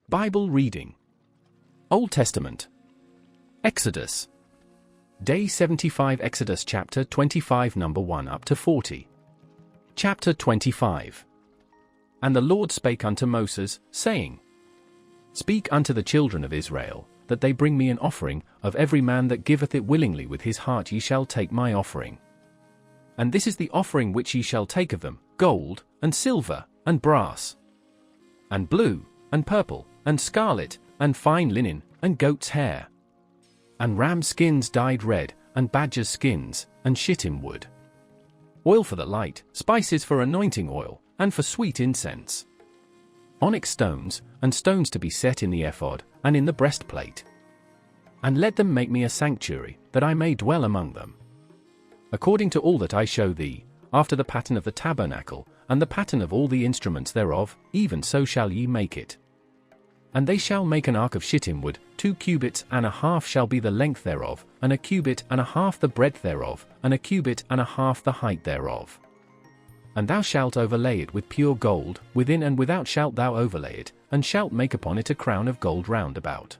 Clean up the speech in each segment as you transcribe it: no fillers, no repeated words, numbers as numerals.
Bible reading. Old Testament. Exodus. Day 75. Exodus chapter 25 number 1 up to 40. Chapter 25. And the Lord spake unto Moses, saying, Speak unto the children of Israel, that they bring me an offering, of every man that giveth it willingly with his heart ye shall take my offering. And this is the offering which ye shall take of them, gold, and silver, and brass, and blue, and purple, and scarlet, and fine linen, and goat's hair, and ram skins dyed red, and badger's skins, and shittim wood. Oil for the light, spices for anointing oil, and for sweet incense. Onyx stones, and stones to be set in the ephod, and in the breastplate. And let them make me a sanctuary, that I may dwell among them. According to all that I show thee, after the pattern of the tabernacle, and the pattern of all the instruments thereof, even so shall ye make it. And they shall make an ark of shittim wood, 2 cubits and a half shall be the length thereof, and a cubit and a half the breadth thereof, and a cubit and a half the height thereof. And thou shalt overlay it with pure gold, within and without shalt thou overlay it, and shalt make upon it a crown of gold round about.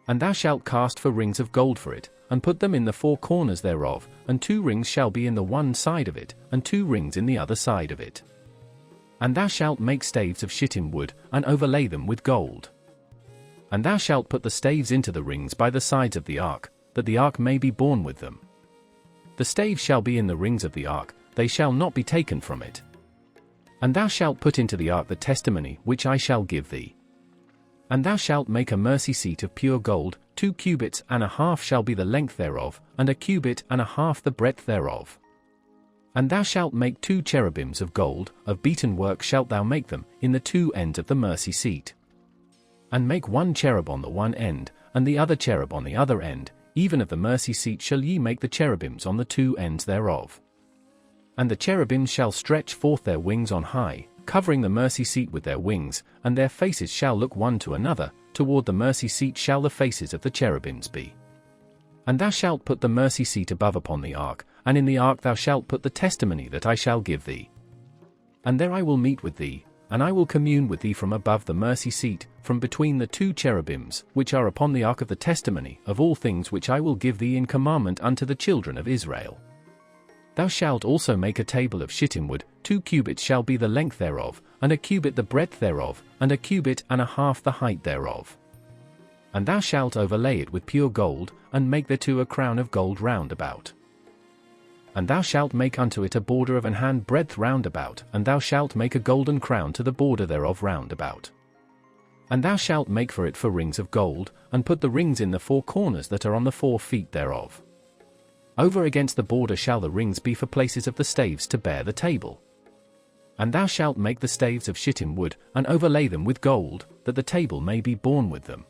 And thou shalt cast for rings of gold for it, and put them in the 4 corners thereof, and 2 rings shall be in the one side of it, and 2 rings in the other side of it. And thou shalt make staves of shittim wood, and overlay them with gold. And thou shalt put the staves into the rings by the sides of the ark, that the ark may be borne with them. The staves shall be in the rings of the ark, they shall not be taken from it. And thou shalt put into the ark the testimony which I shall give thee. And thou shalt make a mercy seat of pure gold, 2 cubits and a half shall be the length thereof, and a cubit and a half the breadth thereof. And thou shalt make 2 cherubims of gold, of beaten work shalt thou make them, in the 2 ends of the mercy seat. And make 1 cherub on the one end, and the other cherub on the other end, even of the mercy seat shall ye make the cherubims on the 2 ends thereof. And the cherubims shall stretch forth their wings on high, covering the mercy seat with their wings, and their faces shall look one to another, toward the mercy seat shall the faces of the cherubims be. And thou shalt put the mercy seat above upon the ark, and in the ark thou shalt put the testimony that I shall give thee. And there I will meet with thee, and I will commune with thee from above the mercy seat, from between the 2 cherubims, which are upon the ark of the testimony, of all things which I will give thee in commandment unto the children of Israel. Thou shalt also make a table of shittim wood, 2 cubits shall be the length thereof, and a cubit the breadth thereof, and a cubit and a half the height thereof. And thou shalt overlay it with pure gold, and make thereto a crown of gold round about. And thou shalt make unto it a border of an hand breadth round about, and thou shalt make a golden crown to the border thereof round about. And thou shalt make for it 4 rings of gold, and put the rings in the 4 corners that are on the 4 feet thereof. Over against the border shall the rings be for places of the staves to bear the table. And thou shalt make the staves of shittim wood, and overlay them with gold, that the table may be borne with them.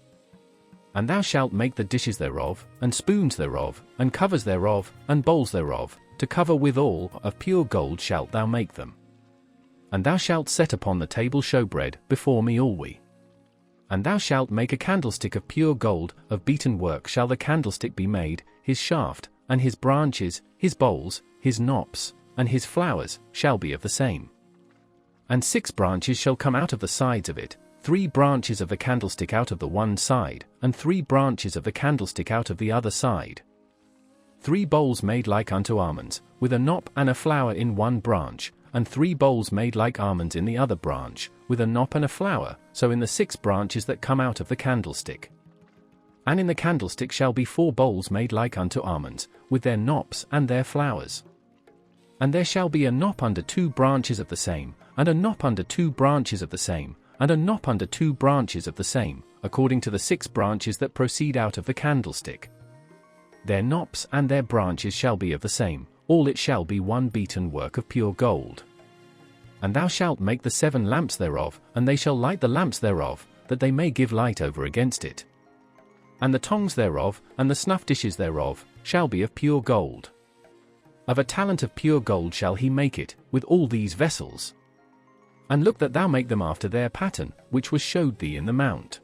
And thou shalt make the dishes thereof, and spoons thereof, and covers thereof, and bowls thereof, to cover withal, of pure gold shalt thou make them. And thou shalt set upon the table showbread before me alway. And thou shalt make a candlestick of pure gold, of beaten work shall the candlestick be made, his shaft, and his branches, his bowls, his knops, and his flowers, shall be of the same. And 6 branches shall come out of the sides of it, 3 branches of the candlestick out of the one side, and 3 branches of the candlestick out of the other side. 3 bowls made like unto almonds, with a knop and a flower in one branch, and 3 bowls made like almonds in the other branch, with a knop and a flower, so in the 6 branches that come out of the candlestick. And in the candlestick shall be 4 bowls made like unto almonds, with their knops and their flowers. And there shall be a knop under 2 branches of the same, and a knop under 2 branches of the same, and a knop under 2 branches of the same, according to the 6 branches that proceed out of the candlestick. Their knops and their branches shall be of the same, all it shall be 1 beaten work of pure gold. And thou shalt make the 7 lamps thereof, and they shall light the lamps thereof, that they may give light over against it. And the tongs thereof, and the snuff dishes thereof, shall be of pure gold. Of a talent of pure gold shall he make it, with all these vessels. And look that thou make them after their pattern, which was showed thee in the mount.